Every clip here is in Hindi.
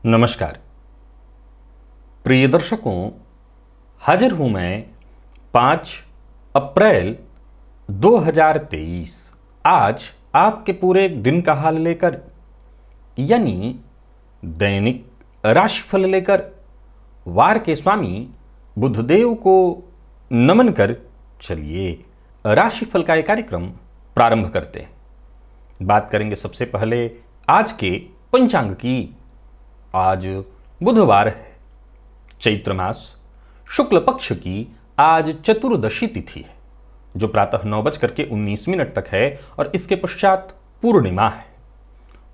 नमस्कार प्रिय दर्शकों, हाजिर हूं मैं 5 अप्रैल 2023 आज आपके पूरे दिन का हाल लेकर, यानी दैनिक राशिफल लेकर वार के स्वामी बुधदेव को नमन कर चलिए राशिफल का एक कार्यक्रम प्रारंभ करते हैं। बात करेंगे सबसे पहले आज के पंचांग की। आज बुधवार है, चैत्र मास शुक्ल पक्ष की आज चतुर्दशी तिथि है, जो प्रातः 9:19 तक है और इसके पश्चात पूर्णिमा है।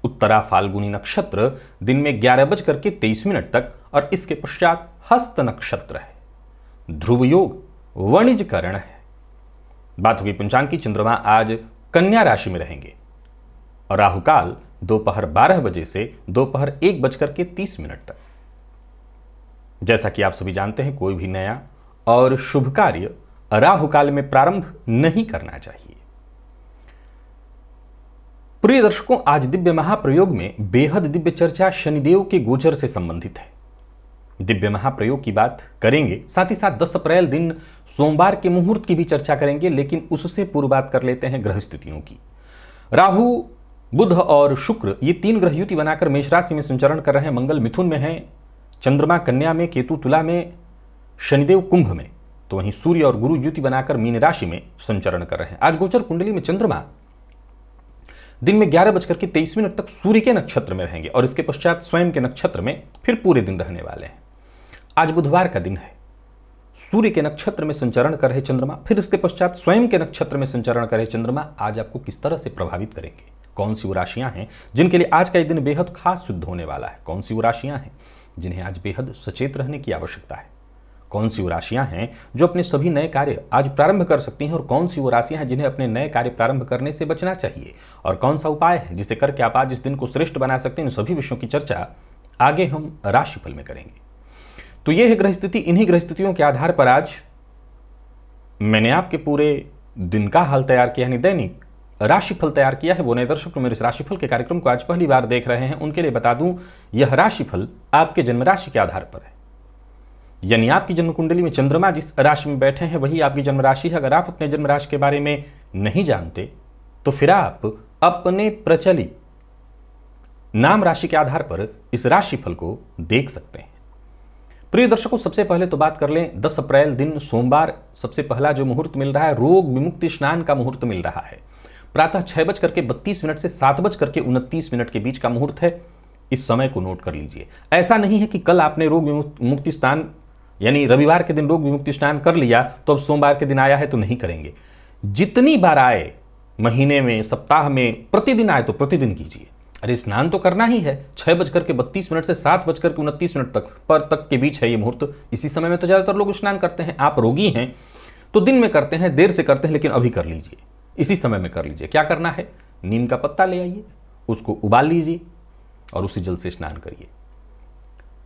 उत्तरा फाल्गुनी नक्षत्र दिन में 11:23 तक और इसके पश्चात हस्त नक्षत्र है। ध्रुव योग वणिज करण है। बात होगी पंचांग की। चंद्रमा आज कन्या राशि में रहेंगे और राहुकाल दोपहर 12 बजे से दोपहर 1:30 तक। जैसा कि आप सभी जानते हैं, कोई भी नया और शुभ कार्य राहुकाल में प्रारंभ नहीं करना चाहिए। प्रिय दर्शकों, आज दिव्य महाप्रयोग में बेहद दिव्य चर्चा शनिदेव के गोचर से संबंधित है। दिव्य महाप्रयोग की बात करेंगे, साथ ही साथ 10 अप्रैल दिन सोमवार के मुहूर्त की भी चर्चा करेंगे, लेकिन उससे पूर्व बात कर लेते हैं ग्रह स्थितियों की। राहु, बुध और शुक्र ये 3 ग्रह युति बनाकर मेष राशि में संचरण कर रहे हैं। मंगल मिथुन में है, चंद्रमा कन्या में, केतु तुला में, शनिदेव कुंभ में, तो वहीं सूर्य और गुरु युति बनाकर मीन राशि में संचरण कर रहे हैं। आज गोचर कुंडली में चंद्रमा दिन में 11:23 तक सूर्य के नक्षत्र में रहेंगे और इसके पश्चात स्वयं के नक्षत्र में फिर पूरे दिन रहने वाले हैं। आज बुधवार का दिन है, सूर्य के नक्षत्र में संचरण कर रहे चंद्रमा, फिर इसके पश्चात स्वयं के नक्षत्र में संचरण कर रहे चंद्रमा आज आपको किस तरह से प्रभावित करेंगे, कौन सी वो राशियां हैं जिनके लिए आज का ये दिन बेहद खास सिद्ध होने वाला है, कौन सी वो राशियां हैं जिन्हें आज बेहद सचेत रहने की आवश्यकता है, कौन सी वो राशियां हैं जो अपने सभी नए कार्य आज प्रारंभ कर सकती हैं और कौन सी वो राशियां हैं जिन्हें अपने नए कार्य प्रारंभ करने से बचना चाहिए, और कौन सा उपाय है जिसे करके आप आज इस दिन को श्रेष्ठ बना सकते हैं। इन सभी विषयों की चर्चा आगे हम राशिफल में करेंगे। तो यह है ग्रह स्थिति। इन्हीं ग्रह स्थितियों के आधार पर आज मैंने आपके पूरे दिन का हाल तैयार किया, यानी दैनिक राशिफल तैयार किया है। वो नए दर्शक मेरे इस राशिफल के कार्यक्रम को आज पहली बार देख रहे हैं, उनके लिए बता दूं, यह राशिफल आपके जन्म राशि के आधार पर है, यानी आपकी जन्म कुंडली में चंद्रमा जिस राशि में बैठे हैं वही आपकी जन्म राशि है। अगर आप अपने जन्म राशि के बारे में नहीं जानते तो फिर आप अपने प्रचलित नाम राशि के आधार पर इस राशिफल को देख सकते हैं। प्रिय दर्शकों, सबसे पहले तो बात कर लें 10 अप्रैल दिन सोमवार। सबसे पहला जो मुहूर्त मिल रहा है, रोग विमुक्ति स्नान का मुहूर्त मिल रहा है। प्रातः 6:32 से 7:29 के बीच का मुहूर्त है। इस समय को नोट कर लीजिए। ऐसा नहीं है कि कल आपने रोग विमुक्ति स्नान यानी रविवार के दिन रोग विमुक्ति स्नान कर लिया तो अब सोमवार के दिन आया है तो नहीं करेंगे। जितनी बार आए, महीने में, सप्ताह में, प्रतिदिन आए तो प्रतिदिन कीजिए। अरे स्नान तो करना ही है। 6:32 से 7:29 तक के बीच है ये मुहूर्त। इसी समय में तो ज्यादातर लोग स्नान करते हैं। आप रोगी हैं तो दिन में करते हैं, देर से करते हैं, लेकिन अभी कर लीजिए, इसी समय में कर लीजिए। क्या करना है, नीम का पत्ता ले आइए, उसको उबाल लीजिए और उसी जल से स्नान करिए।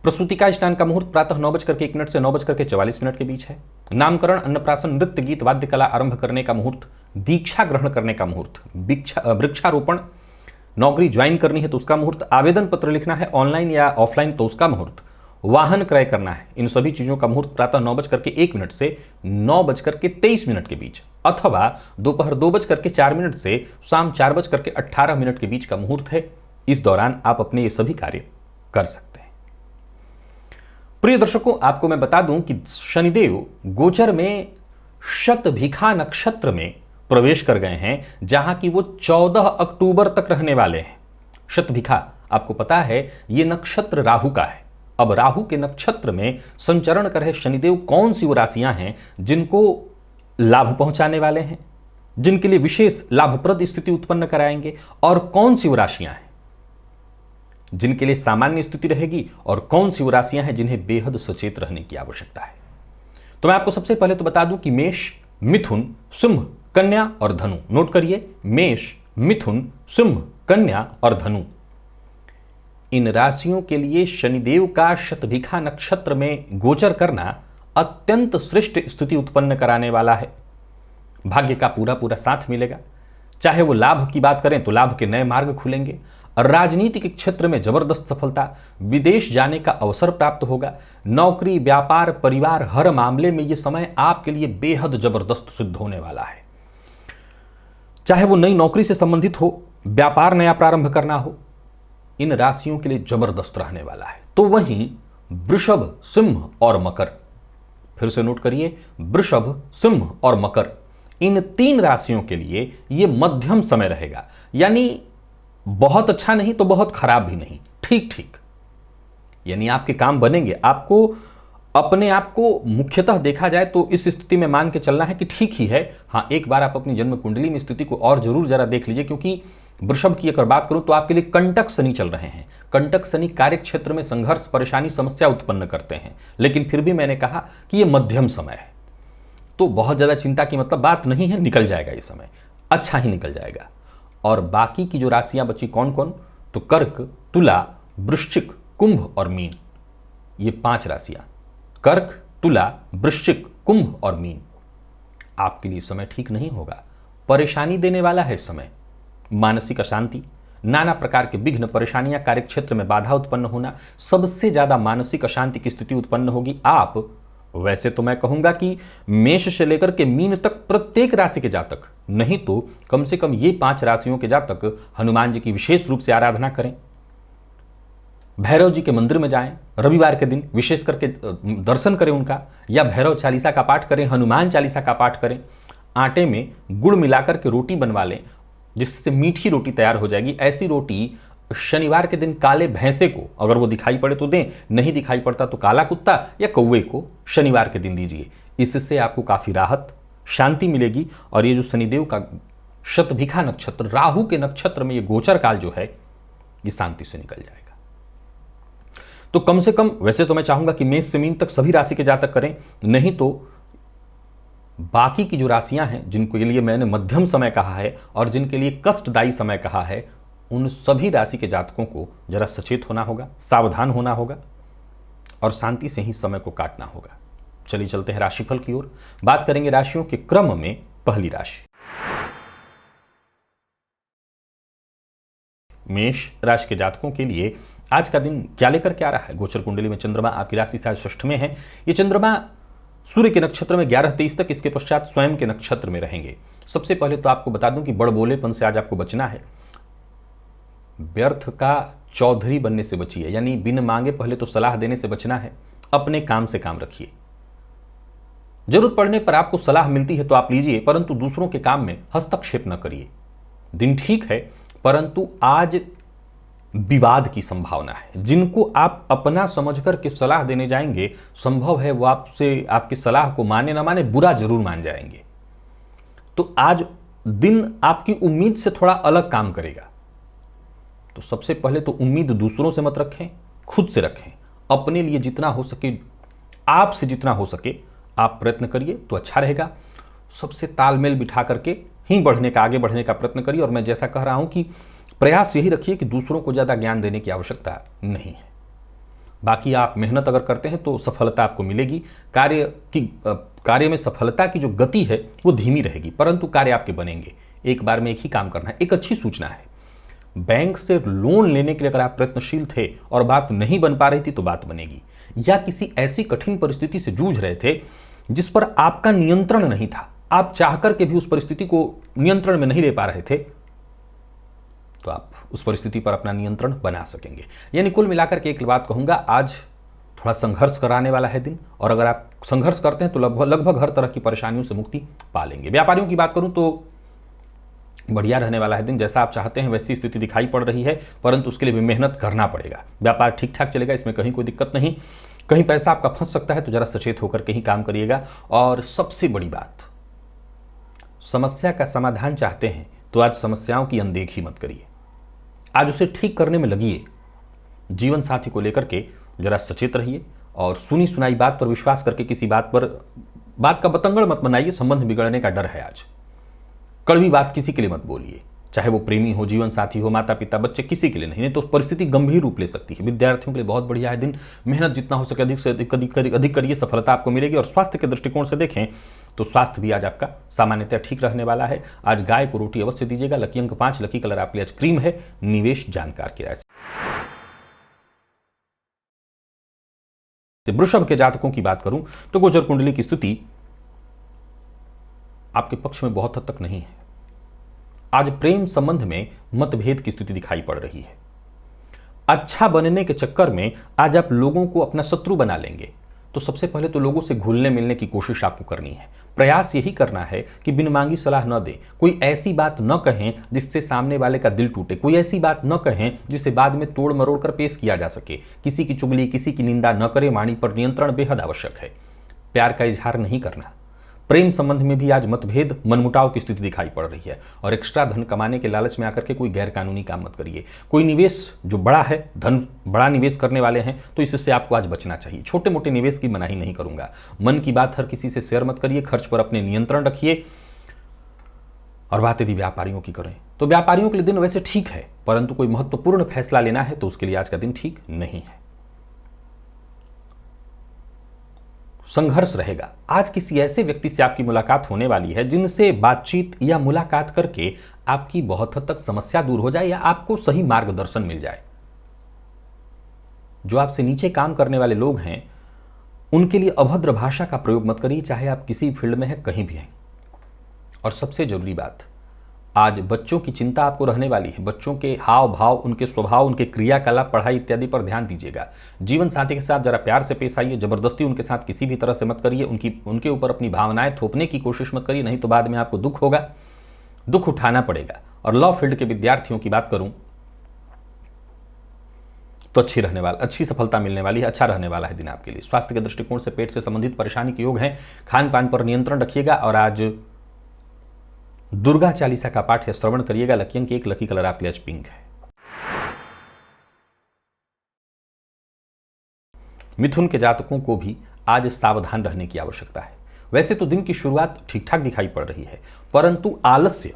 प्रसूतिका स्नान का मुहूर्त प्रातः 9:01 से 9:44 के बीच है। नामकरण, अन्नप्राशन, नृत्य, गीत, वाद्य कला आरंभ करने का मुहूर्त, दीक्षा ग्रहण करने का मुहूर्त, वृक्षारोपण, नौकरी ज्वाइन करनी है तो उसका मुहूर्त, आवेदन पत्र लिखना है ऑनलाइन या ऑफलाइन तो उसका मुहूर्त, वाहन क्रय करना है, इन सभी चीजों का मुहूर्त प्रातः 9:01 से 9:23 के बीच, अथवा दोपहर 2:04 से शाम 4:18 के बीच का मुहूर्त है। इस दौरान आप अपने ये सभी कार्य कर सकते हैं। प्रिय दर्शकों, आपको मैं बता दूं कि शनिदेव गोचर में शतभिखा नक्षत्र में प्रवेश कर गए हैं, जहां की वो 14 अक्टूबर तक रहने वाले हैं। शतभिखा आपको पता है ये नक्षत्र राहु का है। अब राहु के नक्षत्र में संचरण कर रहे शनिदेव कौन सी वो राशियां हैं जिनको लाभ पहुंचाने वाले हैं, जिनके लिए विशेष लाभप्रद स्थिति उत्पन्न कराएंगे, और कौन सी वो राशियां हैं जिनके लिए सामान्य स्थिति रहेगी, और कौन सी वो राशियां हैं जिन्हें बेहद सचेत रहने की आवश्यकता है। तो मैं आपको सबसे पहले तो बता दूं कि मेष, मिथुन, सिंह, कन्या और धनु। नोट करिए, मेष, मिथुन, सिंह, कन्या और धनु। इन राशियों के लिए शनिदेव का शतभिखा नक्षत्र में गोचर करना अत्यंत श्रेष्ठ स्थिति उत्पन्न कराने वाला है। भाग्य का पूरा पूरा साथ मिलेगा। चाहे वो लाभ की बात करें तो लाभ के नए मार्ग खुलेंगे, राजनीतिक क्षेत्र में जबरदस्त सफलता, विदेश जाने का अवसर प्राप्त होगा, नौकरी, व्यापार, परिवार, हर मामले में यह समय आपके लिए बेहद जबरदस्त सिद्ध होने वाला है। चाहे वो नई नौकरी से संबंधित हो, व्यापार नया प्रारंभ करना हो, इन राशियों के लिए जबरदस्त रहने वाला है। तो वहीं वृषभ, सिंह और मकर, फिर से नोट करिए, वृषभ, सिंह और मकर, इन 3 राशियों के लिए यह मध्यम समय रहेगा। यानी बहुत अच्छा नहीं तो बहुत खराब भी नहीं, ठीक ठीक। यानी आपके काम बनेंगे। आपको अपने आप को मुख्यतः देखा जाए तो इस स्थिति में मान के चलना है कि ठीक ही है। हाँ, एक बार आप अपनी जन्म कुंडली में स्थिति को और जरूर जरा देख लीजिए, क्योंकि वृषभ की अगर बात करूं तो आपके लिए कंटक शनि चल रहे हैं। कंटक शनि कार्य क्षेत्र में संघर्ष, परेशानी, समस्या उत्पन्न करते हैं, लेकिन फिर भी मैंने कहा कि यह मध्यम समय है, तो बहुत ज्यादा चिंता की मतलब बात नहीं है। निकल जाएगा ये समय, अच्छा ही निकल जाएगा। और बाकी की जो राशियां बची कौन कौन, तो कर्क, तुला, वृश्चिक, कुंभ और मीन, ये 5 राशियां, कर्क, तुला, वृश्चिक, कुंभ और मीन, आपके लिए समय ठीक नहीं होगा। परेशानी देने वाला है समय। मानसिक अशांति, नाना प्रकार के विघ्न, परेशानियां, कार्यक्षेत्र में बाधा उत्पन्न होना, सबसे ज्यादा मानसिक अशांति की स्थिति उत्पन्न होगी। आप, वैसे तो मैं कहूंगा कि मेष से लेकर के मीन तक प्रत्येक राशि के जातक, नहीं तो कम से कम ये 5 राशियों के जातक हनुमान जी की विशेष रूप से आराधना करें, भैरव जी के मंदिर में जाएं, रविवार के दिन विशेष करके दर्शन करें उनका, या भैरव चालीसा का पाठ करें, हनुमान चालीसा का पाठ करें। आटे में गुड़ मिलाकर के रोटी बनवा लें, जिससे मीठी रोटी तैयार हो जाएगी। ऐसी रोटी शनिवार के दिन काले भैंसे को, अगर वो दिखाई पड़े तो दें, नहीं दिखाई पड़ता तो काला कुत्ता या कौवे को शनिवार के दिन दीजिए। इससे आपको काफी राहत, शांति मिलेगी। और ये जो शनिदेव का शतभिखा नक्षत्र, राहु के नक्षत्र में ये गोचर काल जो है, ये शांति से निकल जाएगा। तो कम से कम, वैसे तो मैं चाहूंगा कि मेष से मीन तक सभी राशि के जातक करें, नहीं तो बाकी की जो राशियां हैं, जिनको के लिए मैंने मध्यम समय कहा है और जिनके लिए कष्टदायी समय कहा है, उन सभी राशि के जातकों को जरा सचेत होना होगा, सावधान होना होगा और शांति से ही समय को काटना होगा। चलिए चलते हैं राशिफल की ओर। बात करेंगे राशियों के क्रम में। पहली राशि मेष राशि के जातकों के लिए आज का दिन क्या लेकर के आ रहा है। गोचर कुंडली में चंद्रमा आपकी राशि से आज षष्ठ में है। ये चंद्रमा सूर्य के नक्षत्र में 11-23 तक, इसके पश्चात स्वयं के नक्षत्र में रहेंगे। सबसे पहले तो आपको बता दूं कि बड़बोलेपन से आज आपको बचना है। व्यर्थ का चौधरी बनने से बचिए, यानी बिन मांगे पहले तो सलाह देने से बचना है। अपने काम से काम रखिए। जरूरत पड़ने पर आपको सलाह मिलती है तो आप लीजिए, परंतु दूसरों के काम में हस्तक्षेप न करिए। दिन ठीक है, परंतु आज विवाद की संभावना है। जिनको आप अपना समझकर के सलाह देने जाएंगे, संभव है वो आपसे, आपकी सलाह को माने ना माने, बुरा जरूर मान जाएंगे। तो आज दिन आपकी उम्मीद से थोड़ा अलग काम करेगा। तो सबसे पहले तो उम्मीद दूसरों से मत रखें, खुद से रखें। अपने लिए जितना हो सके, आपसे जितना हो सके आप प्रयत्न करिए तो अच्छा रहेगा। सबसे तालमेल बिठा करके ही बढ़ने का, आगे बढ़ने का प्रयत्न करिए। और मैं जैसा कह रहा हूं कि प्रयास यही रखिए कि दूसरों को ज्यादा ज्ञान देने की आवश्यकता नहीं है। बाकी आप मेहनत अगर करते हैं तो सफलता आपको मिलेगी। कार्य में सफलता की जो गति है वो धीमी रहेगी, परंतु कार्य आपके बनेंगे। एक बार में एक ही काम करना है। एक अच्छी सूचना है, बैंक से लोन लेने के लिए अगर आप प्रयत्नशील थे और बात नहीं बन पा रही थी तो बात बनेगी। या किसी ऐसी कठिन परिस्थिति से जूझ रहे थे जिस पर आपका नियंत्रण नहीं था, आप चाहकर के भी उस परिस्थिति को नियंत्रण में नहीं ले पा रहे थे, तो आप उस परिस्थिति पर अपना नियंत्रण बना सकेंगे। यानी कुल मिलाकर के एक बात कहूंगा, आज थोड़ा संघर्ष कराने वाला है दिन। और अगर आप संघर्ष करते हैं तो लगभग हर तरह की परेशानियों से मुक्ति पा लेंगे। व्यापारियों की बात करूं तो बढ़िया रहने वाला है दिन। जैसा आप चाहते हैं वैसी स्थिति दिखाई पड़ रही है, परंतु उसके लिए भी मेहनत करना पड़ेगा। व्यापार ठीक ठाक चलेगा, इसमें कहीं कोई दिक्कत नहीं। कहीं पैसा आपका फंस सकता है तो जरा सचेत होकर के ही काम करिएगा। और सबसे बड़ी बात, समस्या का समाधान चाहते हैं तो आज समस्याओं की अनदेखी मत करिए, आज उसे ठीक करने में लगिए। जीवन साथी को लेकर के जरा सचेत रहिए और सुनी सुनाई बात पर विश्वास करके किसी बात का बतंगड़ मत बनाइए। संबंध बिगड़ने का डर है आज। कड़वी बात किसी के लिए मत बोलिए, चाहे वो प्रेमी हो, जीवन साथी हो, माता पिता, बच्चे, किसी के लिए नहीं तो परिस्थिति गंभीर रूप ले सकती है। विद्यार्थियों के लिए बहुत बढ़िया है दिन। मेहनत जितना हो सके अधिक से अधिक करिए, सफलता आपको मिलेगी। और स्वास्थ्य के दृष्टिकोण से देखें तो स्वास्थ्य भी आज आपका सामान्यतः ठीक रहने वाला है। आज गाय को रोटी अवश्य दीजिएगा। लकी अंक 5, लकी कलर आपके लिए आज क्रीम है। निवेश जानकार की राय से। वृषभ के जातकों की बात करूं तो गोचर कुंडली की स्थिति आपके पक्ष में बहुत हद तक नहीं है। आज प्रेम संबंध में मतभेद की स्थिति दिखाई पड़ रही है। अच्छा बनने के चक्कर में आज आप लोगों को अपना शत्रु बना लेंगे। तो सबसे पहले तो लोगों से घुलने मिलने की कोशिश आपको करनी है। प्रयास यही करना है कि बिन मांगी सलाह न दें, कोई ऐसी बात न कहें जिससे सामने वाले का दिल टूटे, कोई ऐसी बात न कहें जिसे बाद में तोड़ मरोड़ कर पेश किया जा सके। किसी की चुगली, किसी की निंदा न करें। वाणी पर नियंत्रण बेहद आवश्यक है। प्यार का इजहार नहीं करना। प्रेम संबंध में भी आज मतभेद, मनमुटाव की स्थिति दिखाई पड़ रही है। और एक्स्ट्रा धन कमाने के लालच में आकर के कोई गैर कानूनी काम मत करिए। कोई निवेश जो बड़ा है, धन बड़ा निवेश करने वाले हैं, तो इससे आपको आज बचना चाहिए। छोटे मोटे निवेश की मनाही नहीं करूंगा। मन की बात हर किसी से शेयर मत करिए। खर्च पर अपने नियंत्रण रखिए। और बात यदि व्यापारियों की करें तो व्यापारियों के लिए दिन वैसे ठीक है, परंतु कोई महत्वपूर्ण फैसला लेना है तो उसके लिए आज का दिन ठीक नहीं है। संघर्ष रहेगा। आज किसी ऐसे व्यक्ति से आपकी मुलाकात होने वाली है जिनसे बातचीत या मुलाकात करके आपकी बहुत हद तक समस्या दूर हो जाए या आपको सही मार्गदर्शन मिल जाए। जो आपसे नीचे काम करने वाले लोग हैं उनके लिए अभद्र भाषा का प्रयोग मत करिए, चाहे आप किसी फील्ड में हैं, कहीं भी हैं। और सबसे जरूरी बात, आज बच्चों की चिंता आपको रहने वाली है। बच्चों के हाव भाव, उनके स्वभाव, उनके क्रियाकलाप, पढ़ाई इत्यादि पर ध्यान दीजिएगा। जीवन साथी के साथ जरा प्यार से पेश आइए। जबरदस्ती उनके साथ किसी भी तरह से मत करिए। उनके ऊपर अपनी भावनाएं थोपने की कोशिश मत करिए, नहीं तो बाद में आपको दुख होगा, दुख उठाना पड़ेगा। और लॉ फील्ड के विद्यार्थियों की बात करूं तो अच्छी सफलता मिलने वाली है। अच्छा रहने वाला है दिन आपके लिए। स्वास्थ्य के दृष्टिकोण से पेट से संबंधित परेशानी के योग हैं। खान पान पर नियंत्रण रखिएगा। और आज दुर्गा चालीसा का पाठ या श्रवण करिएगा। लकी अंक 1, लकी कलर आपके लिए आज पिंक है। मिथुन के जातकों को भी आज सावधान रहने की आवश्यकता है। वैसे तो दिन की शुरुआत ठीक ठाक दिखाई पड़ रही है, परंतु आलस्य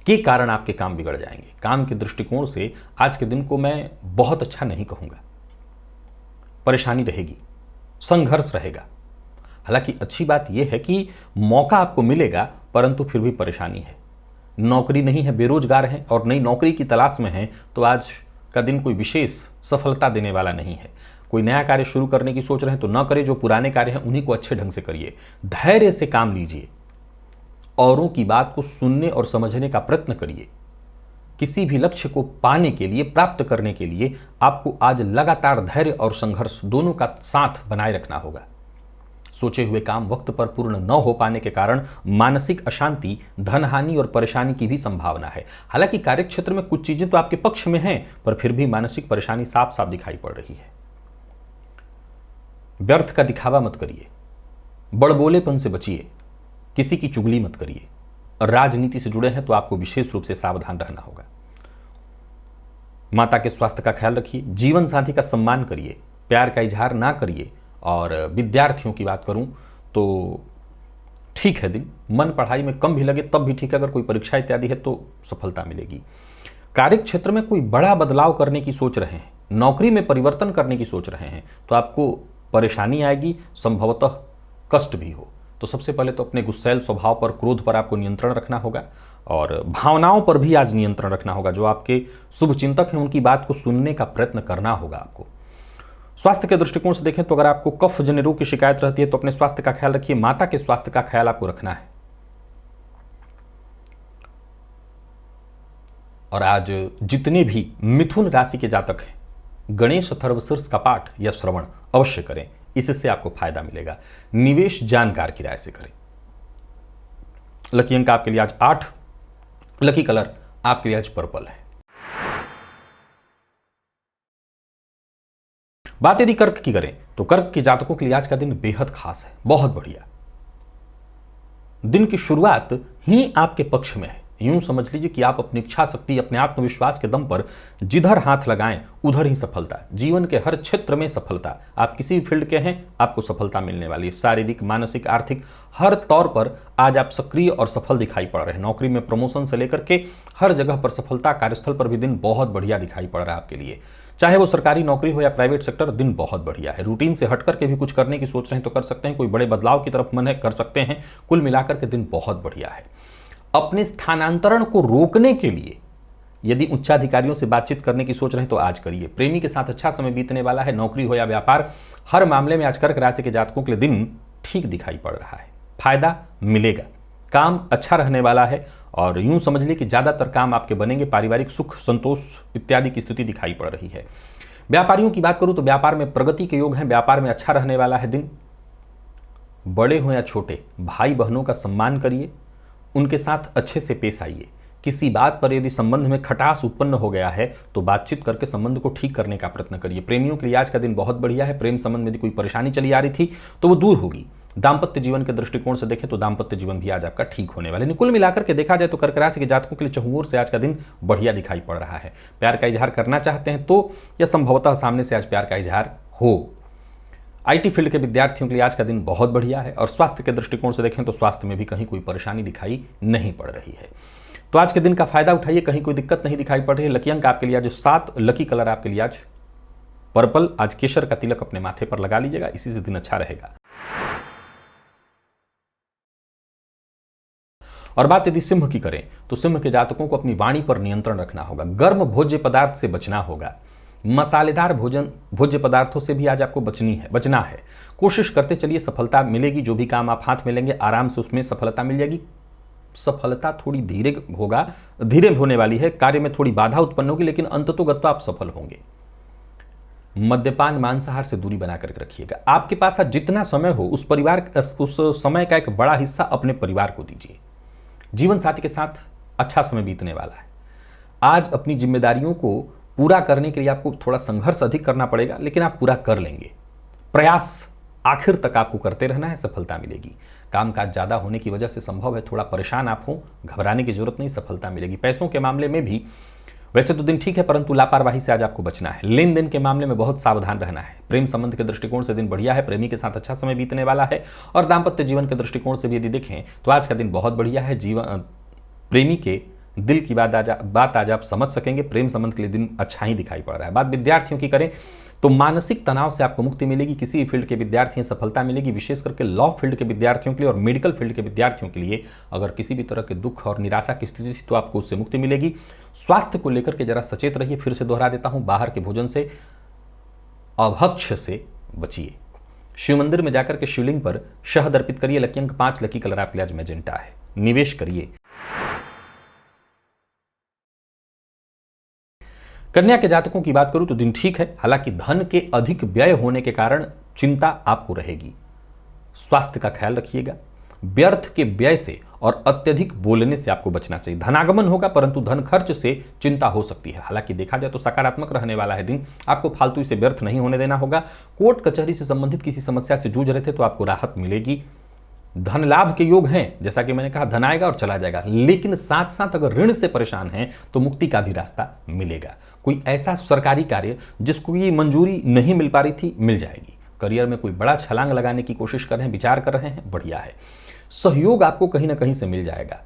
के कारण आपके काम बिगड़ जाएंगे। काम के दृष्टिकोण से आज के दिन को मैं बहुत अच्छा नहीं कहूंगा। परेशानी रहेगी, संघर्ष रहेगा। हालांकि अच्छी बात यह है कि मौका आपको मिलेगा, परंतु फिर भी परेशानी है। नौकरी नहीं है, बेरोजगार हैं और नई नौकरी की तलाश में हैं, तो आज का दिन कोई विशेष सफलता देने वाला नहीं है। कोई नया कार्य शुरू करने की सोच रहे हैं तो न करें। जो पुराने कार्य हैं उन्हीं को अच्छे ढंग से करिए। धैर्य से काम लीजिए। औरों की बात को सुनने और समझने का प्रयत्न करिए। किसी भी लक्ष्य को पाने के लिए, प्राप्त करने के लिए आपको आज लगातार धैर्य और संघर्ष दोनों का साथ बनाए रखना होगा। सोचे हुए काम वक्त पर पूर्ण न हो पाने के कारण मानसिक अशांति, धनहानि और परेशानी की भी संभावना है। हालांकि कार्यक्षेत्र में कुछ चीजें तो आपके पक्ष में हैं, पर फिर भी मानसिक परेशानी साफ साफ दिखाई पड़ रही है। व्यर्थ का दिखावा मत करिए। बड़बोलेपन से बचिए। किसी की चुगली मत करिए। और राजनीति से जुड़े हैं तो आपको विशेष रूप से सावधान रहना होगा। माता के स्वास्थ्य का ख्याल रखिए। जीवन साथी का सम्मान करिए। प्यार का इजहार ना करिए। और विद्यार्थियों की बात करूं तो ठीक है दिन। मन पढ़ाई में कम भी लगे तब भी ठीक है। अगर कोई परीक्षा इत्यादि है तो सफलता मिलेगी। कार्य क्षेत्र में कोई बड़ा बदलाव करने की सोच रहे हैं, नौकरी में परिवर्तन करने की सोच रहे हैं, तो आपको परेशानी आएगी, संभवतः कष्ट भी हो। तो सबसे पहले तो अपने गुस्सैल स्वभाव पर, क्रोध पर आपको नियंत्रण रखना होगा। और भावनाओं पर भी आज नियंत्रण रखना होगा। जो आपके शुभ चिंतक हैं उनकी बात को सुनने का प्रयत्न करना होगा आपको। स्वास्थ्य के दृष्टिकोण से देखें तो अगर आपको कफ जन्य रोग की शिकायत रहती है तो अपने स्वास्थ्य का ख्याल रखिए। माता के स्वास्थ्य का ख्याल आपको रखना है। और आज जितने भी मिथुन राशि के जातक हैं, गणेश अथर्वशीर्ष का पाठ या श्रवण अवश्य करें। इससे आपको फायदा मिलेगा। निवेश जानकार की राय से करें। लकी अंक आपके लिए आज 8, लकी कलर आपके लिए आज पर्पल है। बात यदि कर्क की करें तो कर्क के जातकों के लिए आज का दिन बेहद खास है, बहुत बढ़िया। दिन की शुरुआत ही आपके पक्ष में है। यूं समझ लीजिए कि आप अपनी इच्छा शक्ति, अपने आत्मविश्वास के दम पर जिधर हाथ लगाएं उधर ही सफलता। जीवन के हर क्षेत्र में सफलता। आप किसी भी फील्ड के हैं आपको सफलता मिलने वाली है। शारीरिक, मानसिक, आर्थिक हर तौर पर आज आप सक्रिय और सफल दिखाई पड़ रहे हैं। नौकरी में प्रमोशन से लेकर के हर जगह पर सफलता। कार्यस्थल पर भी दिन बहुत बढ़िया दिखाई पड़ रहा है आपके लिए। चाहे वो सरकारी नौकरी हो या प्राइवेट सेक्टर, दिन बहुत बढ़िया है। रूटीन से हट करके भी कुछ करने की सोच रहे हैं तो कर सकते हैं, कोई बड़े बदलाव की तरफ मन है कर सकते हैं। कुल मिलाकर के दिन बहुत बढ़िया है। अपने स्थानांतरण को रोकने के लिए यदि उच्चाधिकारियों से बातचीत करने की सोच रहे हैं तो आज करिए। प्रेमी के साथ अच्छा समय बीतने वाला है। नौकरी हो या व्यापार, हर मामले में आज कर्क राशि के जातकों के लिए दिन ठीक दिखाई पड़ रहा है। फायदा मिलेगा, काम अच्छा रहने वाला है और यूं समझ लीजिए कि ज्यादातर काम आपके बनेंगे। पारिवारिक सुख संतोष इत्यादि की स्थिति दिखाई पड़ रही है। व्यापारियों की बात करूं तो व्यापार में प्रगति के योग हैं। व्यापार में अच्छा रहने वाला है दिन। बड़े हो या छोटे, भाई बहनों का सम्मान करिए, उनके साथ अच्छे से पेश आइए। किसी बात पर यदि संबंध में खटास उत्पन्न हो गया है तो बातचीत करके संबंध को ठीक करने का प्रयत्न करिए। प्रेमियों के लिए आज का दिन बहुत बढ़िया है। प्रेम संबंध में यदि कोई परेशानी चली आ रही थी तो वो दूर होगी। दाम्पत्य जीवन के दृष्टिकोण से देखें तो दाम्पत्य जीवन भी आज आपका ठीक होने वाले। कुल मिलाकर के देखा जाए तो कर्क राशि के जातकों के लिए चहुओर से आज का दिन बढ़िया दिखाई पड़ रहा है। प्यार का इजहार करना चाहते हैं तो या संभवतः सामने से आज प्यार का इजहार हो। आईटी फील्ड के विद्यार्थियों के लिए आज का दिन बहुत बढ़िया है और स्वास्थ्य के दृष्टिकोण से देखें तो स्वास्थ्य में भी कहीं कोई परेशानी दिखाई नहीं पड़ रही है। तो आज के दिन का फायदा उठाइए, कहीं कोई दिक्कत नहीं दिखाई पड़ रही है। लकी अंक आपके लिए आज 7, लकी कलर आपके लिए आज पर्पल। आज केसर का तिलक अपने माथे पर लगा लीजिएगा, इसी से दिन अच्छा रहेगा। और बात यदि सिंह की करें तो सिंह के जातकों को अपनी वाणी पर नियंत्रण रखना होगा। गर्म भोज्य पदार्थ से बचना होगा। मसालेदार भोज्य पदार्थों से भी आज आपको बचना है। कोशिश करते चलिए, सफलता मिलेगी। जो भी काम आप हाथ में लेंगे आराम से उसमें सफलता मिल जाएगी। सफलता थोड़ी धीरे होने वाली है। कार्य में थोड़ी बाधा उत्पन्न होगी लेकिन अंततोगत्वा आप सफल होंगे। मद्यपान मांसाहार से दूरी बनाकर रखिएगा। आपके पास आज जितना समय हो उस समय का एक बड़ा हिस्सा अपने परिवार को दीजिए। जीवन साथी के साथ अच्छा समय बीतने वाला है। आज अपनी जिम्मेदारियों को पूरा करने के लिए आपको थोड़ा संघर्ष अधिक करना पड़ेगा लेकिन आप पूरा कर लेंगे। प्रयास आखिर तक आपको करते रहना है, सफलता मिलेगी। कामकाज ज्यादा होने की वजह से संभव है थोड़ा परेशान आप हो, घबराने की जरूरत नहीं, सफलता मिलेगी। पैसों के मामले में भी वैसे तो दिन ठीक है परंतु लापरवाही से आज आपको बचना है। लेन देन के मामले में बहुत सावधान रहना है। प्रेम संबंध के दृष्टिकोण से दिन बढ़िया है। प्रेमी के साथ अच्छा समय बीतने वाला है। और दाम्पत्य जीवन के दृष्टिकोण से भी यदि देखें तो आज का दिन बहुत बढ़िया है। प्रेमी के दिल की बात आज आप समझ सकेंगे। प्रेम संबंध के लिए दिन अच्छा ही दिखाई पड़ रहा है। बात विद्यार्थियों की करें तो मानसिक तनाव से आपको मुक्ति मिलेगी। किसी भी फील्ड के विद्यार्थी सफलता मिलेगी। विशेष करके लॉ फील्ड के विद्यार्थियों के लिए और मेडिकल फील्ड के विद्यार्थियों के लिए अगर किसी भी तरह के दुख और निराशा की स्थिति थी तो आपको उससे मुक्ति मिलेगी। स्वास्थ्य को लेकर के जरा सचेत रहिए। फिर से दोहरा देता हूं, बाहर के भोजन से, अभक्ष्य से बचिए। शिव मंदिर में जाकर के शिवलिंग पर शहद अर्पित करिए। लकी अंक 5, लकी कलर आपके लिए आज मैजेंटा है। निवेश करिए। कन्या के जातकों की बात करूं तो दिन ठीक है। हालांकि धन के अधिक व्यय होने के कारण चिंता आपको रहेगी। स्वास्थ्य का ख्याल रखिएगा। व्यर्थ के व्यय से और अत्यधिक बोलने से आपको बचना चाहिए। धनागमन होगा परंतु धन खर्च से चिंता हो सकती है। हालांकि देखा जाए तो सकारात्मक रहने वाला है दिन। आपको फालतू से व्यर्थ नहीं होने देना होगा। कोर्ट कचहरी से संबंधित किसी समस्या से जूझ रहे थे तो आपको राहत मिलेगी। धन लाभ के योग हैं, जैसा कि मैंने कहा धन आएगा और चला जाएगा। लेकिन साथ साथ अगर ऋण से परेशान हैं तो मुक्ति का भी रास्ता मिलेगा। कोई ऐसा सरकारी कार्य जिसको ये मंजूरी नहीं मिल पा रही थी, मिल जाएगी। करियर में कोई बड़ा छलांग लगाने की कोशिश कर रहे हैं, विचार कर रहे हैं, बढ़िया है। सहयोग आपको कहीं ना कहीं से मिल जाएगा।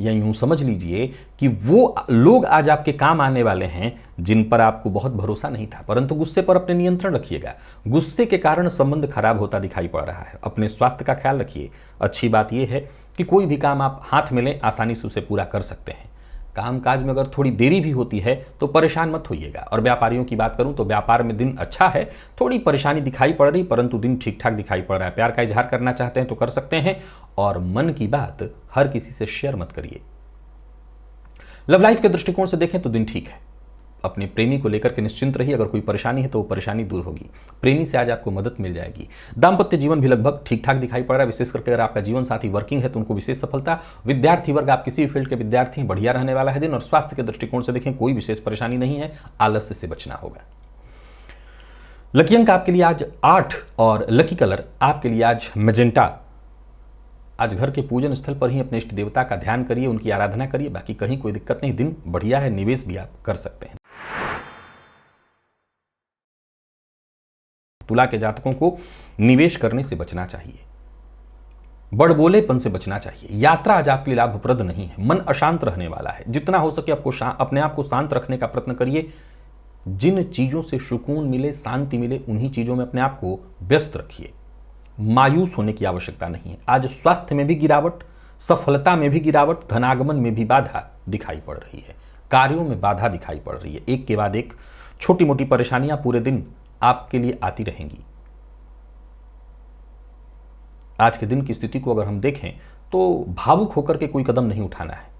या यूं समझ लीजिए कि वो लोग आज आपके काम आने वाले हैं जिन पर आपको बहुत भरोसा नहीं था, परंतु गुस्से पर अपने नियंत्रण रखिएगा। गुस्से के कारण संबंध खराब होता दिखाई पड़ रहा है। अपने स्वास्थ्य का ख्याल रखिए। अच्छी बात यह है कि कोई भी काम आप हाथ में लें आसानी से उसे पूरा कर सकते हैं। कामकाज में अगर थोड़ी देरी भी होती है तो परेशान मत होइएगा। और व्यापारियों की बात करूं तो व्यापार में दिन अच्छा है। थोड़ी परेशानी दिखाई पड़ रही परंतु दिन ठीक ठाक दिखाई पड़ रहा है। प्यार का इजहार करना चाहते हैं तो कर सकते हैं और मन की बात हर किसी से शेयर मत करिए। लव लाइफ के दृष्टिकोण से देखें तो दिन ठीक है। अपने प्रेमी को लेकर के निश्चिंत रहिए। अगर कोई परेशानी है तो वो परेशानी दूर होगी। प्रेमी से आज आपको मदद मिल जाएगी। दाम्पत्य जीवन भी लगभग ठीक ठाक दिखाई पड़ रहा है। विशेष करके अगर आपका जीवन साथी वर्किंग है तो उनको विशेष सफलता। विद्यार्थी वर्ग, आप किसी भी फील्ड के विद्यार्थी हैं, बढ़िया रहने वाला है दिन। और स्वास्थ्य के दृष्टिकोण से देखें कोई विशेष परेशानी नहीं है। आलस्य से बचना होगा। लकी अंक आपके लिए आज 8 और लकी कलर आपके लिए आज मैजेंटा। आज घर के पूजन स्थल पर ही अपने इष्ट देवता का ध्यान करिए, उनकी आराधना करिए। बाकी कहीं कोई दिक्कत नहीं, दिन बढ़िया है। निवेश भी आप कर सकते हैं। तुला के जातकों को निवेश करने से बचना चाहिए। बड़बोलेपन से बचना चाहिए। यात्रा आज आपके लिए लाभप्रद नहीं है। मन अशांत रहने वाला है। जितना हो सके आपको अपने आप को शांत रखने का प्रयत्न करिए। जिन चीजों से सुकून मिले, शांति मिले, उन्हीं चीजों में अपने आप को व्यस्त रखिए। मायूस होने की आवश्यकता नहीं है। आज स्वास्थ्य में भी गिरावट, सफलता में भी गिरावट, धनागमन में भी बाधा दिखाई पड़ रही है, कार्यों में बाधा दिखाई पड़ रही है। एक के बाद एक छोटी मोटी परेशानियां पूरे दिन आपके लिए आती रहेंगी। आज के दिन की स्थिति को अगर हम देखें तो भावुक होकर के कोई कदम नहीं उठाना है।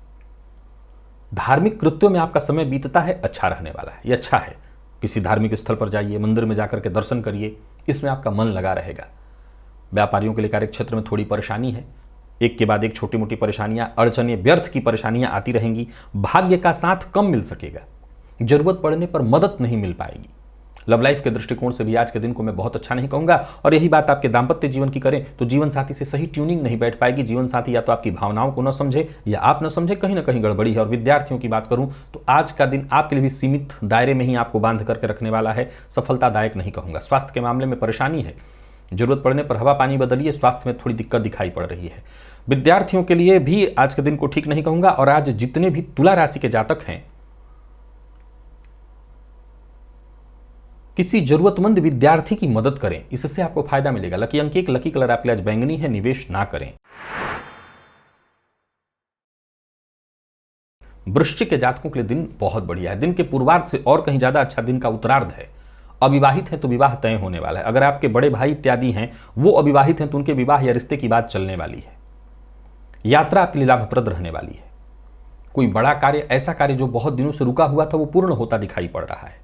धार्मिक कृत्यों में आपका समय बीतता है, अच्छा रहने वाला है, ये अच्छा है। किसी धार्मिक स्थल पर जाइए, मंदिर में जाकर के दर्शन करिए, इसमें आपका मन लगा रहेगा। व्यापारियों के लिए कार्य क्षेत्र में थोड़ी परेशानी है, एक के बाद एक छोटी मोटी परेशानियां, अड़चनें, व्यर्थ की परेशानियां आती रहेंगी। भाग्य का साथ कम मिल सकेगा, जरूरत पड़ने पर मदद नहीं मिल पाएगी। लव लाइफ के दृष्टिकोण से भी आज के दिन को मैं बहुत अच्छा नहीं कहूंगा। और यही बात आपके दाम्पत्य जीवन की करें तो जीवन साथी से सही ट्यूनिंग नहीं बैठ पाएगी। जीवन साथी या तो आपकी भावनाओं को न समझे या आप न समझे, कहीं ना कहीं गड़बड़ी है। और विद्यार्थियों की बात करूं तो आज का दिन आपके लिए भी सीमित दायरे में ही आपको बांध करके रखने वाला है, सफलतादायक नहीं कहूंगा। स्वास्थ्य के मामले में परेशानी है, जरूरत पड़ने पर हवा पानी बदलिए, स्वास्थ्य में थोड़ी दिक्कत दिखाई पड़ रही है। विद्यार्थियों के लिए भी आज के दिन को ठीक नहीं कहूंगा। और आज जितने भी तुला राशि के जातक हैं, किसी जरूरतमंद विद्यार्थी की मदद करें, इससे आपको फायदा मिलेगा। लकी अंक 1, लकी कलर आपके लिए आज बैंगनी है, निवेश ना करें। वृश्चिक के जातकों के लिए दिन बहुत बढ़िया है। दिन के पूर्वार्ध से और कहीं ज्यादा अच्छा दिन का उत्तरार्ध है। अविवाहित हैं तो विवाह तय होने वाला है। अगर आपके बड़े भाई इत्यादि हैं वो अविवाहित हैं तो उनके विवाह या रिश्ते की बात चलने वाली है। यात्रा आपके लिए लाभप्रद रहने वाली है। कोई बड़ा कार्य, ऐसा कार्य जो बहुत दिनों से रुका हुआ था, वो पूर्ण होता दिखाई पड़ रहा है।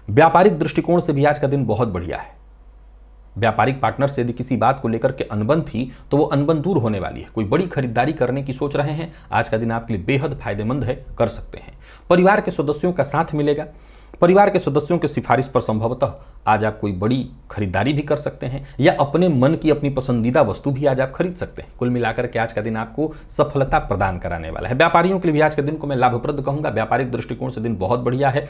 व्यापारिक दृष्टिकोण से भी आज का दिन बहुत बढ़िया है। व्यापारिक पार्टनर से यदि किसी बात को लेकर के अनबन थी तो वो अनबन दूर होने वाली है। कोई बड़ी खरीदारी करने की सोच रहे हैं, आज का दिन आपके लिए बेहद फायदेमंद है, कर सकते हैं। परिवार के सदस्यों का साथ मिलेगा। परिवार के सदस्यों के सिफारिश पर संभवतः आज आप कोई बड़ी खरीदारी भी कर सकते हैं या अपने मन की अपनी पसंदीदा वस्तु भी आज आप खरीद सकते हैं। कुल मिलाकर के आज का दिन आपको सफलता प्रदान कराने वाला है। व्यापारियों के लिए भी आज के दिन को मैं लाभप्रद कहूंगा। व्यापारिक दृष्टिकोण से दिन बहुत बढ़िया है।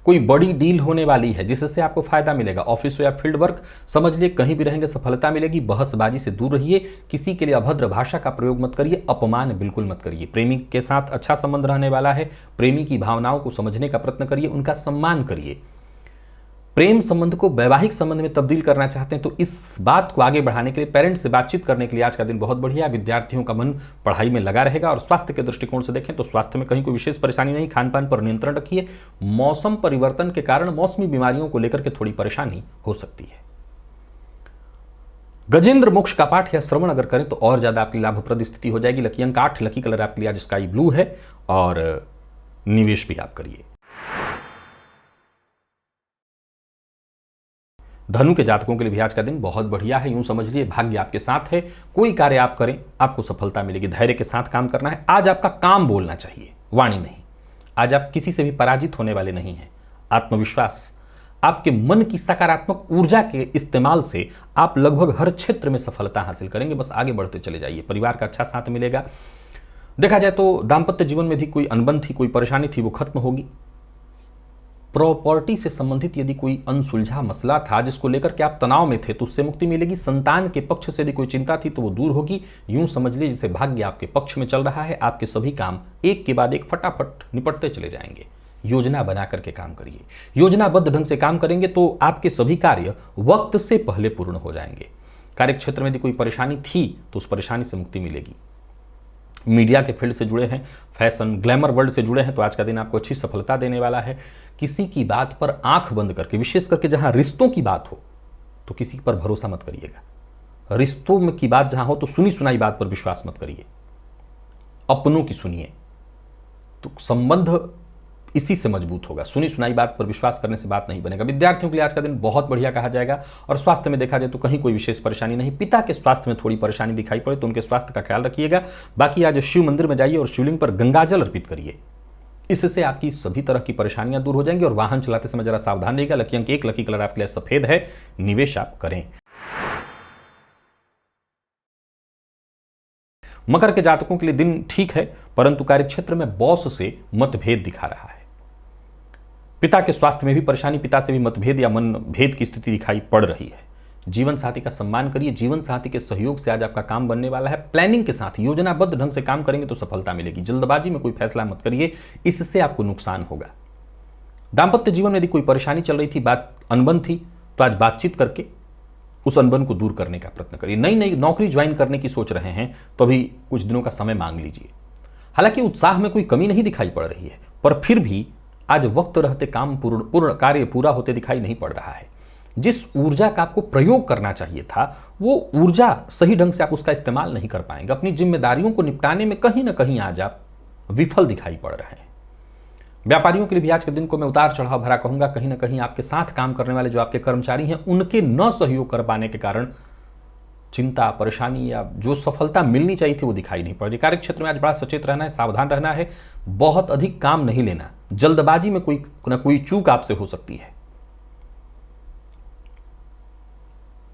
कोई बड़ी डील होने वाली है जिससे आपको फायदा मिलेगा। ऑफिस या फील्ड वर्क समझ लिए, कहीं भी रहेंगे सफलता मिलेगी। बहसबाजी से दूर रहिए, किसी के लिए अभद्र भाषा का प्रयोग मत करिए, अपमान बिल्कुल मत करिए। प्रेमी के साथ अच्छा संबंध रहने वाला है। प्रेमी की भावनाओं को समझने का प्रयत्न करिए, उनका सम्मान करिए। प्रेम संबंध को वैवाहिक संबंध में तब्दील करना चाहते हैं तो इस बात को आगे बढ़ाने के लिए, पेरेंट्स से बातचीत करने के लिए आज का दिन बहुत बढ़िया। विद्यार्थियों का मन पढ़ाई में लगा रहेगा। और स्वास्थ्य के दृष्टिकोण से देखें तो स्वास्थ्य में कहीं कोई विशेष परेशानी नहीं। खान पान पर नियंत्रण रखिए। मौसम परिवर्तन के कारण मौसमी बीमारियों को लेकर के थोड़ी परेशानी हो सकती है। गजेंद्र मोक्ष का पाठ या श्रवण अगर करें तो और ज्यादा आपकी लाभप्रद स्थिति हो जाएगी। लकी अंक 8, लकी कलर आपके लिए आज स्काई ब्लू है और निवेश भी आप करिए। धनु के जातकों के लिए भी आज का दिन बहुत बढ़िया है। यूं समझ लिए भाग्य आपके साथ है। कोई कार्य आप करें आपको सफलता मिलेगी। धैर्य के साथ काम करना है। आज आपका काम बोलना चाहिए, वाणी नहीं। आज आप किसी से भी पराजित होने वाले नहीं हैं। आत्मविश्वास, आपके मन की सकारात्मक ऊर्जा के इस्तेमाल से आप लगभग हर क्षेत्र में सफलता हासिल करेंगे। बस आगे बढ़ते चले जाइए। परिवार का अच्छा साथ मिलेगा। देखा जाए तो दाम्पत्य जीवन में भी कोई अनबन थी, कोई परेशानी थी, वो खत्म होगी। प्रॉपर्टी से संबंधित यदि कोई अनसुलझा मसला था जिसको लेकर के आप तनाव में थे तो उससे मुक्ति मिलेगी। संतान के पक्ष से यदि कोई चिंता थी तो वो दूर होगी। यूं समझ लीजिए जैसे भाग्य आपके पक्ष में चल रहा है। आपके सभी काम एक के बाद एक फटाफट निपटते चले जाएंगे। योजना बना करके काम करिए। योजनाबद्ध ढंग से काम करेंगे तो आपके सभी कार्य वक्त से पहले पूर्ण हो जाएंगे। कार्य क्षेत्र में यदि कोई परेशानी थी तो उस परेशानी से मुक्ति मिलेगी। मीडिया के फील्ड से जुड़े हैं, फैशन ग्लैमर वर्ल्ड से जुड़े हैं तो आज का दिन आपको अच्छी सफलता देने वाला है। किसी की बात पर आंख बंद करके, विशेष करके जहां रिश्तों की बात हो तो किसी पर भरोसा मत करिएगा। रिश्तों में की बात जहां हो तो सुनी सुनाई बात पर विश्वास मत करिए, अपनों की सुनिए तो संबंध इसी से मजबूत होगा। सुनी सुनाई बात पर विश्वास करने से बात नहीं बनेगा। विद्यार्थियों के लिए आज का दिन बहुत बढ़िया कहा जाएगा। और स्वास्थ्य में देखा जाए तो कहीं कोई विशेष परेशानी नहीं। पिता के स्वास्थ्य में थोड़ी परेशानी दिखाई पड़े तो उनके स्वास्थ्य का ख्याल रखिएगा। बाकी आज शिव मंदिर में जाइए और शिवलिंग पर गंगाजल अर्पित करिए। इससे आपकी सभी तरह की परेशानियां दूर हो जाएंगी। और वाहन चलाते समय जरा सावधान रहिएगा। लकी अंक 1, लकी कलर आपके लिए सफेद है, निवेश आप करें। मकर के जातकों के लिए दिन ठीक है परंतु कार्यक्षेत्र में बॉस से मतभेद दिखा रहा है। पिता के स्वास्थ्य में भी परेशानी, पिता से भी मतभेद या मनभेद की स्थिति दिखाई पड़ रही है। जीवन साथी का सम्मान करिए। जीवन साथी के सहयोग से आज आपका काम बनने वाला है। प्लानिंग के साथ योजनाबद्ध ढंग से काम करेंगे तो सफलता मिलेगी। जल्दबाजी में कोई फैसला मत करिए, इससे आपको नुकसान होगा। दाम्पत्य जीवन में यदि कोई परेशानी चल रही थी, बात अनबन थी, तो आज बातचीत करके उस अनबन को दूर करने का प्रयत्न करिए। नई नई नौकरी ज्वाइन करने की सोच रहे हैं तो अभी कुछ दिनों का समय मांग लीजिए। हालांकि उत्साह में कोई कमी नहीं दिखाई पड़ रही है, पर फिर भी आज वक्त रहते काम पूर्ण कार्य पूरा होते दिखाई नहीं पड़ रहा है। जिस ऊर्जा का आपको प्रयोग करना चाहिए था, वो ऊर्जा सही ढंग से आप उसका इस्तेमाल नहीं कर पाएंगे। अपनी जिम्मेदारियों को निपटाने में कहीं ना कहीं आज आप विफल दिखाई पड़ रहे हैं। व्यापारियों के लिए भी आज के दिन को मैं उतार चढ़ाव भरा कहूंगा। कहीं ना कहीं आपके साथ काम करने वाले जो आपके कर्मचारी हैं, उनके न सहयोग कर पाने के कारण चिंता, परेशानी या जो सफलता मिलनी चाहिए थी वो दिखाई नहीं पड़ रही। कार्य क्षेत्र में आज बड़ा सचेत रहना है, सावधान रहना है, बहुत अधिक काम नहीं लेना। जल्दबाजी में कोई ना कोई चूक आपसे हो सकती है।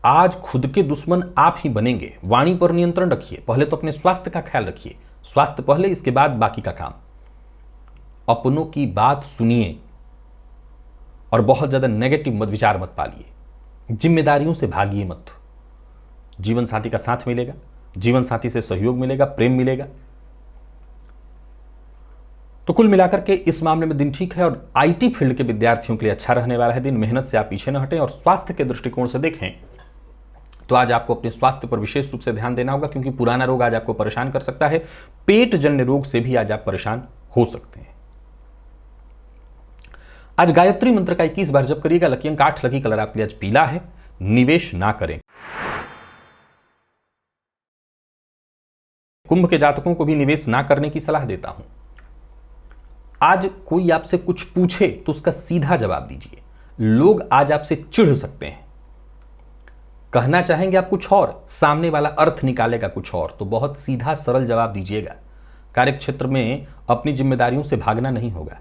आज खुद के दुश्मन आप ही बनेंगे। वाणी पर नियंत्रण रखिए। पहले तो अपने स्वास्थ्य का ख्याल रखिए, स्वास्थ्य पहले, इसके बाद बाकी का काम। अपनों की बात सुनिए और बहुत ज्यादा नेगेटिव मत विचार मत पालिए। जिम्मेदारियों से भागिए मत। जीवन साथी का साथ मिलेगा, जीवन साथी से सहयोग मिलेगा, प्रेम मिलेगा। तो कुल मिलाकर के इस मामले में दिन ठीक है और आईटी फील्ड के विद्यार्थियों के लिए अच्छा रहने वाला है दिन। मेहनत से आप पीछे न हटें और स्वास्थ्य के दृष्टिकोण से देखें तो आज आपको अपने स्वास्थ्य पर विशेष रूप से ध्यान देना होगा, क्योंकि पुराना रोग आज आपको परेशान कर सकता है। पेट जन्य रोग से भी आज आप परेशान हो सकते हैं। आज गायत्री मंत्र का 21 बार जप करिएगा। लकी अंक 8, लकी कलर आपके लिए आज पीला है। निवेश ना करें। कुंभ के जातकों को भी निवेश ना करने की सलाह देता हूं। आज कोई आपसे कुछ पूछे तो उसका सीधा जवाब दीजिए। लोग आज आपसे चिढ़ सकते हैं, कहना चाहेंगे आप कुछ और, सामने वाला अर्थ निकालेगा कुछ और, तो बहुत सीधा सरल जवाब दीजिएगा। कार्यक्षेत्र में अपनी जिम्मेदारियों से भागना नहीं होगा।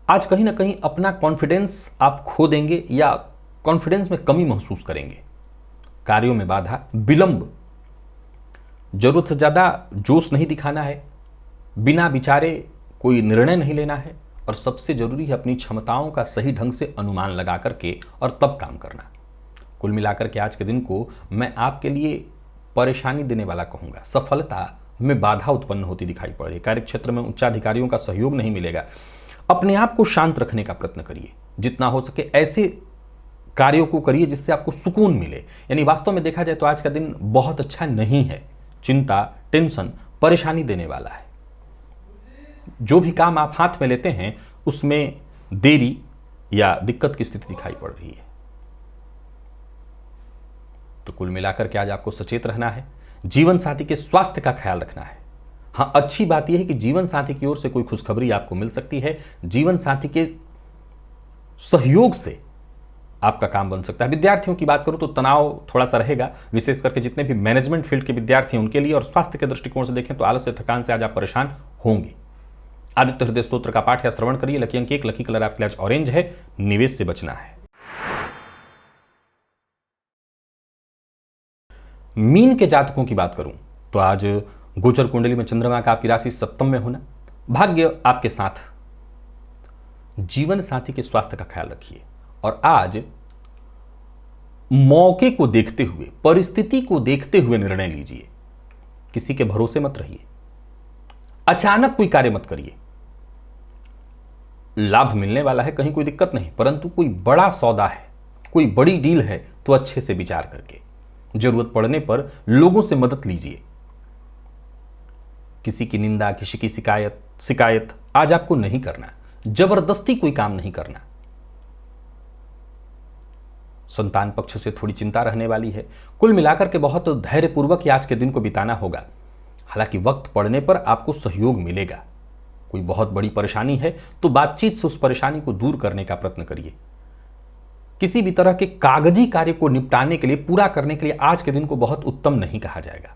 आज कहीं ना कहीं अपना कॉन्फिडेंस आप खो देंगे या कॉन्फिडेंस में कमी महसूस करेंगे। कार्यों में बाधा, विलंब, जरूरत से ज्यादा जोश नहीं दिखाना है, बिना विचारे कोई निर्णय नहीं लेना है, और सबसे जरूरी है अपनी क्षमताओं का सही ढंग से अनुमान लगा करके और तब काम करना। कुल मिलाकर के आज के दिन को मैं आपके लिए परेशानी देने वाला कहूंगा। सफलता में बाधा उत्पन्न होती दिखाई पड़ रही है। कार्यक्षेत्र में उच्चाधिकारियों का सहयोग नहीं मिलेगा। अपने आप को शांत रखने का प्रयत्न करिए। जितना हो सके ऐसे कार्यों को करिए जिससे आपको सुकून मिले। यानी वास्तव में देखा जाए तो आज का दिन बहुत अच्छा नहीं है। चिंता, टेंशन, परेशानी देने वाला है। जो भी काम आप हाथ में लेते हैं उसमें देरी या दिक्कत की स्थिति दिखाई पड़ रही है। तो कुल मिलाकर के आज आपको सचेत रहना है। जीवन साथी के स्वास्थ्य का ख्याल रखना है। हाँ, अच्छी बात यह है कि जीवन साथी की ओर से कोई खुशखबरी आपको मिल सकती है। जीवन साथी के सहयोग से आपका काम बन सकता है। विद्यार्थियों की बात करूं तो तनाव थोड़ा सा रहेगा, विशेष करके जितने भी मैनेजमेंट फील्ड के विद्यार्थी हैं उनके लिए। और स्वास्थ्य के दृष्टिकोण से देखें तो आलस से, थकान से आज आप परेशान होंगे। आदित्य हृदय स्तोत्र का पाठ या श्रवण करिए। लकी अंक 1, लकी कलर आपके लिए आज ऑरेंज है। निवेश से बचना है। मीन के जातकों की बात करूं तो आज गोचर कुंडली में चंद्रमा का आपकी राशि सप्तम में होना, भाग्य आपके साथ। जीवन साथी के स्वास्थ्य का ख्याल रखिए और आज मौके को देखते हुए, परिस्थिति को देखते हुए निर्णय लीजिए। किसी के भरोसे मत रहिए। अचानक कोई कार्य मत करिए। लाभ मिलने वाला है, कहीं कोई दिक्कत नहीं, परंतु कोई बड़ा सौदा है, कोई बड़ी डील है तो अच्छे से विचार करके, जरूरत पड़ने पर लोगों से मदद लीजिए। किसी की निंदा, किसी की शिकायत आज आपको नहीं करना। जबरदस्ती कोई काम नहीं करना। संतान पक्ष से थोड़ी चिंता रहने वाली है। कुल मिलाकर के बहुत धैर्यपूर्वक आज के दिन को बिताना होगा। हालांकि वक्त पड़ने पर आपको सहयोग मिलेगा। कोई बहुत बड़ी परेशानी है तो बातचीत से उस परेशानी को दूर करने का प्रयत्न करिए। किसी भी तरह के कागजी कार्य को निपटाने के लिए, पूरा करने के लिए आज के दिन को बहुत उत्तम नहीं कहा जाएगा।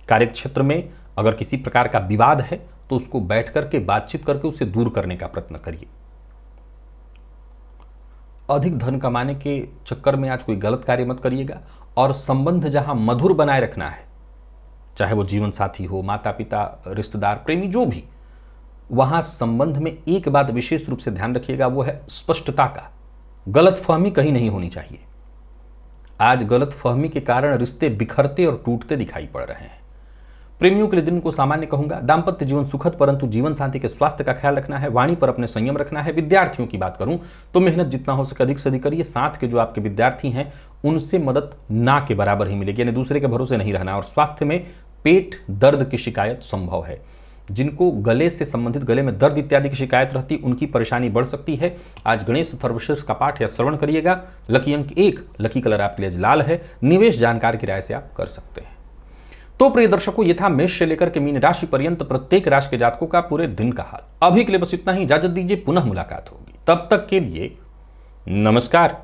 कार्यक्षेत्र में अगर किसी प्रकार का विवाद है तो उसको बैठ करके बातचीत करके उसे दूर करने का प्रयत्न करिए। अधिक धन कमाने के चक्कर में आज कोई गलत कार्य मत करिएगा। और संबंध जहां मधुर बनाए रखना है, चाहे वो जीवन साथी हो, माता पिता, रिश्तेदार, प्रेमी, जो भी, वहां संबंध में एक बात विशेष रूप से ध्यान रखिएगा, वो है स्पष्टता का। गलतफहमी कहीं नहीं होनी चाहिए। आज गलतफहमी के कारण रिश्ते बिखरते और टूटते दिखाई पड़ रहे हैं। प्रेमियों के लिए दिन को सामान्य कहूंगा। दाम्पत्य जीवन सुखद, परंतु जीवन साथी के स्वास्थ्य का ख्याल रखना है, वाणी पर अपने संयम रखना है। विद्यार्थियों की बात करूं तो मेहनत जितना हो सके अधिक से अधिक करिए। साथ के जो आपके विद्यार्थी हैं उनसे मदद ना के बराबर ही मिलेगी, यानी दूसरे के भरोसे नहीं रहना। और स्वास्थ्य में पेट दर्द की शिकायत संभव है। जिनको गले से संबंधित, गले में दर्द इत्यादि की शिकायत रहती, उनकी परेशानी बढ़ सकती है। आज गणेश अथर्वशीर्ष का पाठ या श्रवण करिएगा। लकी अंक 1, लकी कलर आपके लिए लाल है। निवेश जानकार की राय से आप कर सकते हैं। तो प्रिय दर्शकों, ये था मेष से लेकर के मीन राशि पर्यंत प्रत्येक राशि के जातकों का पूरे दिन का हाल। अभी के लिए बस इतना ही, इजाजत दीजिए, पुनः मुलाकात होगी। तब तक के लिए नमस्कार।